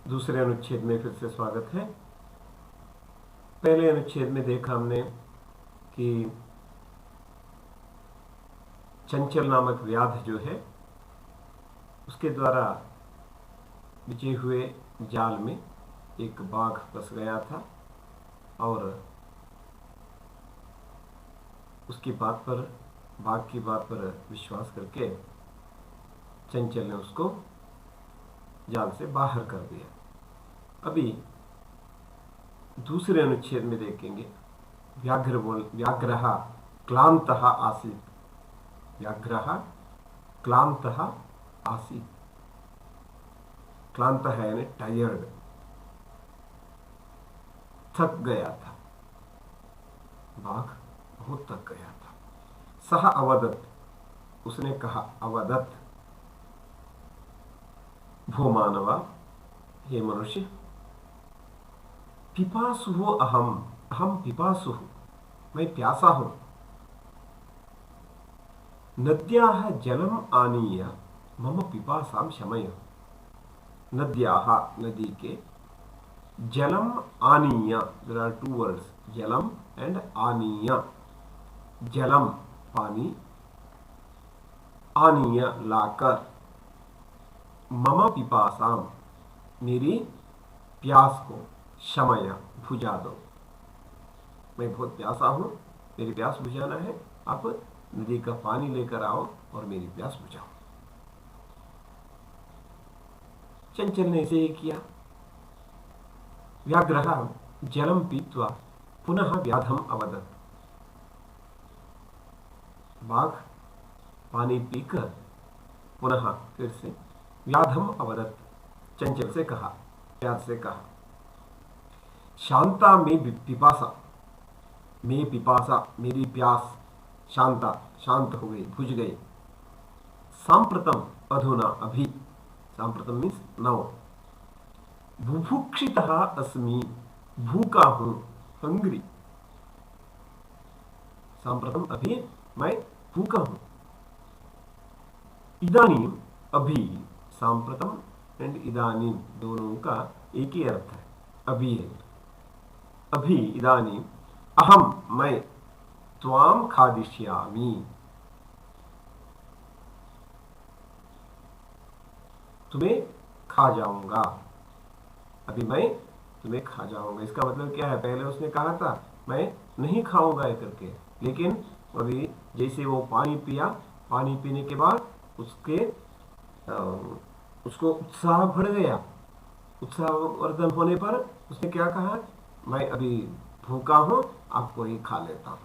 दूसरे अनुच्छेद में फिर से स्वागत है। पहले अनुच्छेद में देखा हमने कि चंचल नामक व्याध जो है उसके द्वारा बिछे हुए जाल में एक बाघ फंस गया था और उसकी बात पर, बाघ की बात पर विश्वास करके चंचल ने उसको जाल से बाहर कर दिया। अभी दूसरे अनुच्छेद में देखेंगे व्याघ्रः क्लान्तः आसीत्। व्याघ्रः क्लान्तः आसीत्। क्लान्तः यानी टायर्ड, थक गया था। बाघ बहुत थक गया था। सः अवदत्, उसने कहा, अवदत्, भो मानव, हे मनुष्य, पिपासुः अहम, अहम पिपासुः, मैं प्यासा हूं। नद्याः जलम आनीय मम पिपासां शमय। नद्याः, नदी के, जलम आनीय, there are two words, Jalam and आनीय। जलम पानी, आनीय लाकर, मम पिपासां मेरी प्यास को, शमय बुझा दो। मैं बहुत प्यासा हूं, मेरी प्यास बुझाना है, आप नदी का पानी लेकर आओ और मेरी प्यास बुझाओ। चंचल ने इसे ही किया। व्याघ्रः जलम पीत्वा पुनः व्याधम अवदत्। बाघ पानी पीकर पुनः फिर से व्याधम अवदत्, चंचल से कहा, व्याध से कहा, शांता में पिपासा, में पिपासा, मेरी प्यास शांता, शांत हो गई, बुझ गई। सांप्रतम, अधुना, अभी, सांप्रतम मीन्स नाउ। बुभुक्षितः अस्मि, भूखा हूं, हंग्री। सांप्रतम, अभी मैं भूखा हूं। इदानीम, अभी, सांप्रतम एंड इदानीम दोनों का एक ही अर्थ है, अभी है। अभी, इदानीम, अहम, मैं, त्वाम खादिष्यामि, तुम्हें खा जाऊंगा। अभी मैं तुम्हें खा जाऊंगा, इसका मतलब क्या है? पहले उसने कहा था मैं नहीं खाऊंगा करके, लेकिन अभी जैसे वो पानी पिया, पानी पीने के बाद उसको उत्साह बढ़ गया। उत्साहवर्धन होने पर उसने क्या कहा? मैं अभी भूखा हूं, आपको ही खा लेता हूं।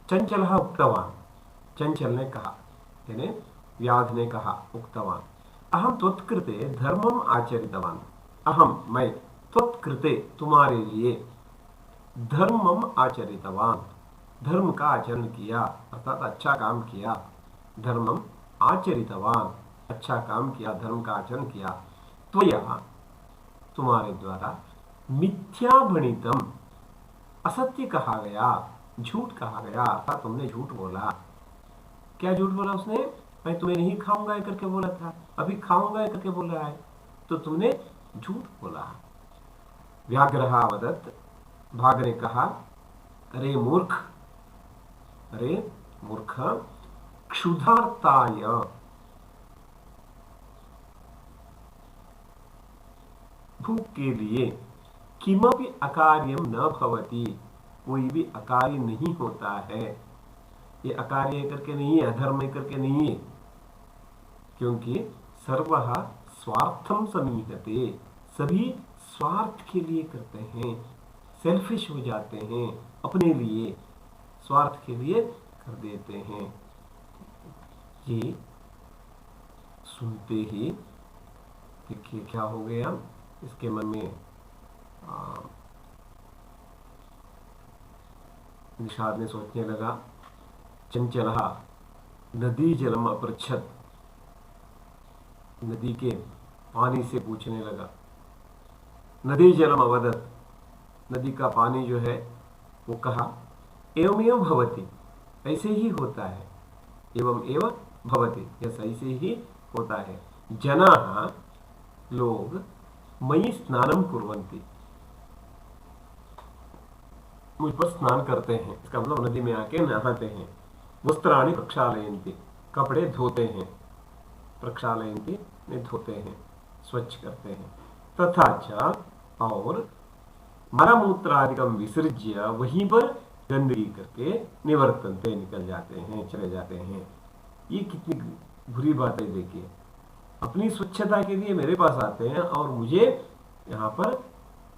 चंचल उक्तवान, चंचल ने कहा, यानी व्याध ने कहा, उक्तवान, अहम त्वत्कृते धर्मम आचरितवान। अहम, मैं, त्वत्कृते, तुम्हारे लिए, धर्मम आचरितवान, धर्म का आचरण किया, अर्थात अच्छा काम किया। धर्मम आचरितवान, अच्छा काम किया, धर्म का आचरण किया। त्वया, तुम्हारे द्वारा, मिथ्या भणितम, असत्य कहा गया, झूठ कहा गया, अर्थात तुमने झूठ बोला। क्या झूठ बोला उसने? मैं तुम्हें नहीं खाऊंगा करके बोला था, अभी खाऊंगा करके बोल रहा है, तो तुमने झूठ बोला। व्याघ्रः वदत्, बाघ ने कहा, अरे मूर्ख, अरे मूर्ख, क्षुधार्ताय, भूख के लिए, किमपि अकार्यम न भवति, कोई भी अकार्य नहीं होता है। ये अकार्य करके नहीं है, अधर्म करके नहीं है, क्योंकि सर्वः स्वार्थम समीहते, सभी स्वार्थ के लिए करते हैं, सेल्फिश हो जाते हैं, अपने लिए, स्वार्थ के लिए कर देते हैं। ये सुनते ही देखिए क्या हो गया इसके मन में। निषाद ने सोचने लगा, चंचलः नदी जलम अपृच्छत्, नदी के पानी से पूछने लगा। नदी जलम अवदत्, नदी का पानी जो है वो कहा, एवमेव भवति, ऐसे ही होता है, एवं एव भवति, यस, ऐसे ही होता है। जनाः, लोग, मयि स्नानम कुर्वन्ति, मुझ पर स्नान करते हैं, इसका मतलब नदी में आके नहाते हैं। वस्त्राणि प्रक्षालयन्ति, कपड़े धोते हैं, प्रक्षालयन्ति धोते हैं, स्वच्छ करते हैं। तथा च और मलमूत्रादिकम विसर्ज्य वहीं पर गंदगी करके निवर्तनते, निकल जाते हैं, चले जाते हैं। ये कितनी बुरी बात है। देखिए, अपनी स्वच्छता के लिए मेरे पास आते हैं और मुझे यहाँ पर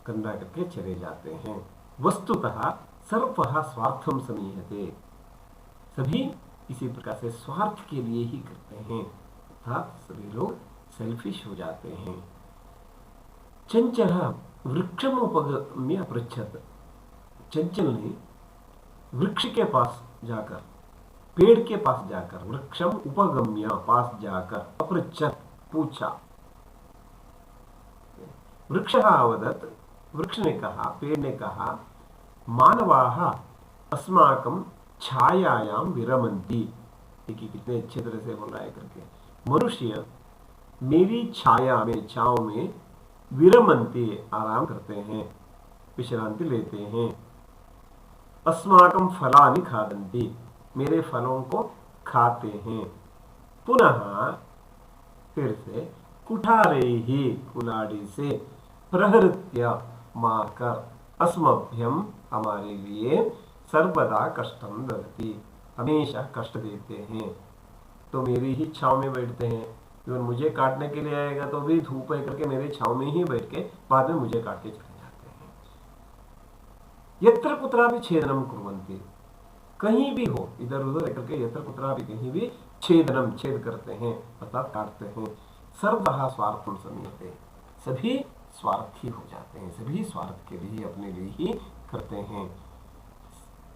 गंदा करके चले जाते हैं। वस्तुतः सर्वः स्वार्थम समीहते, सभी इसी प्रकार से स्वार्थ के लिए ही करते हैं, अर्थात सभी लोग सेल्फिश हो जाते हैं। चंचल वृक्षम उपगम्य अपृच्छत, चंचल ने वृक्ष के पास जाकर, पेड़ के पास जाकर, वृक्षम उपगम्य पास जाकर, अपृच्छत पूछा। वृक्ष अवदत्, वृक्ष ने कहा, पेड़ ने कहा, मानवाः अस्माकं छायायां विरमन्ति। देखिए कितने अच्छे तरह से बोल रहा है करके, मनुष्य मेरी छाया में, छांव में, विरमन्ति आराम करते हैं, विश्रांति लेते हैं। अस्माकं फलानि खादन्ति, मेरे फलों को खाते हैं। पुनः फिर से कुठारैहि, कुलाड़ी से, प्रहृत्य मारकर, अस्मभ्यम हमारे लिए, सर्वदा कष्टम ददति, हमेशा कष्ट देते हैं। तो मेरी ही छांव में बैठते हैं, जो मुझे काटने के लिए आएगा तो भी धूप है करके मेरे छांव में ही बैठ के बाद में मुझे काट के चले जाते हैं। यत्र कुत्रापि छेदनम कुर्वन्ति, कहीं भी हो, इधर उधर करके यत्र कुत्रापि कहीं भी छेदनम, छेद करते हैं, अर्थात काटते हैं। सर्वः स्वार्थम समीहते, सभी स्वार्थी हो जाते हैं, सभी स्वार्थ के लिए, अपने लिए ही करते हैं।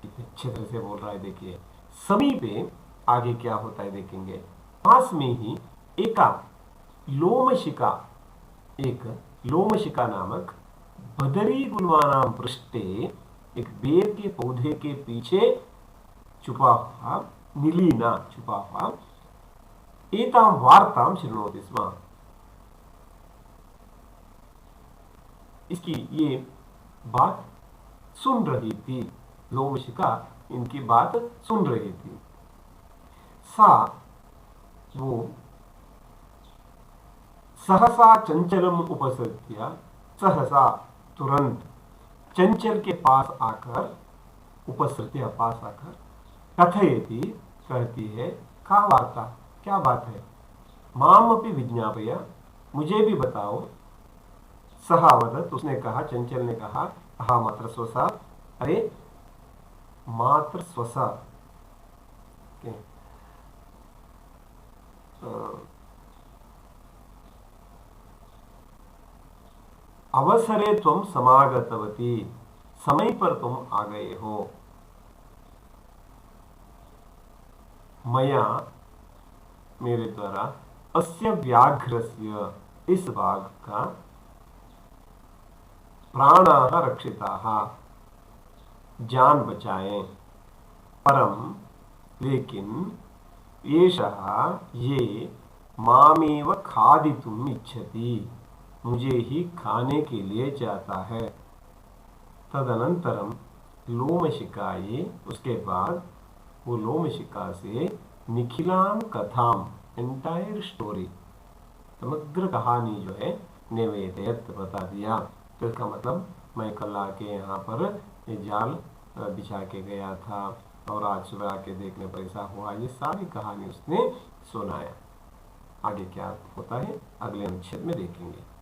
कितने अच्छे तरह से बोल रहा है। देखिए समीपे आगे क्या होता है देखेंगे। पास में ही एक लोमशिका नामक बदरी गुलवानाम पृष्ठे, एक बेर के पौधे के पीछे छुपा हुआ, निलीना छुपा हुआ, एताम वार्ताम शृणोति स्म, इसकी ये बात सुन रही थी। लोमशिका इनकी बात सुन रही थी। सा, वो, सहसा चंचलम उपसृत्य, सहसा तुरंत, चंचल के पास आकर, उपसृत्य पास आकर, कथयति कहती है, का वार्ता, क्या बात है, माम अपि विज्ञापय, मुझे भी बताओ। सह वदत्, उसने कहा, चंचल ने कहा, हा मात्र स्वसा, अरे मात्र स्वसा, अवसरे तुम समागतवती, समय पर तुम आ गए हो। मया, मेरे द्वारा, अस्य व्याघ्रस्य, इस बाघ का, प्राणाः रक्षिताः, जान बचाए, परम, लेकिन, एषः, ये, मामेव खादितुम् इच्छति, मुझे ही खाने के लिए चाहता है। तदनंतरम लोमशिकाये, उसके बाद वो लोमशिका से निखिलाम कथाम, एंटायर स्टोरी, समग्र कहानी जो है, निवेदयत, बता दिया। तो इसका मतलब मैं कल आके यहाँ पर ये जाल बिछा के गया था और आज सुबह आके देखने पर ऐसा हुआ, ये सारी कहानी उसने सुनाया। आगे क्या होता है अगले अनुच्छेद में देखेंगे।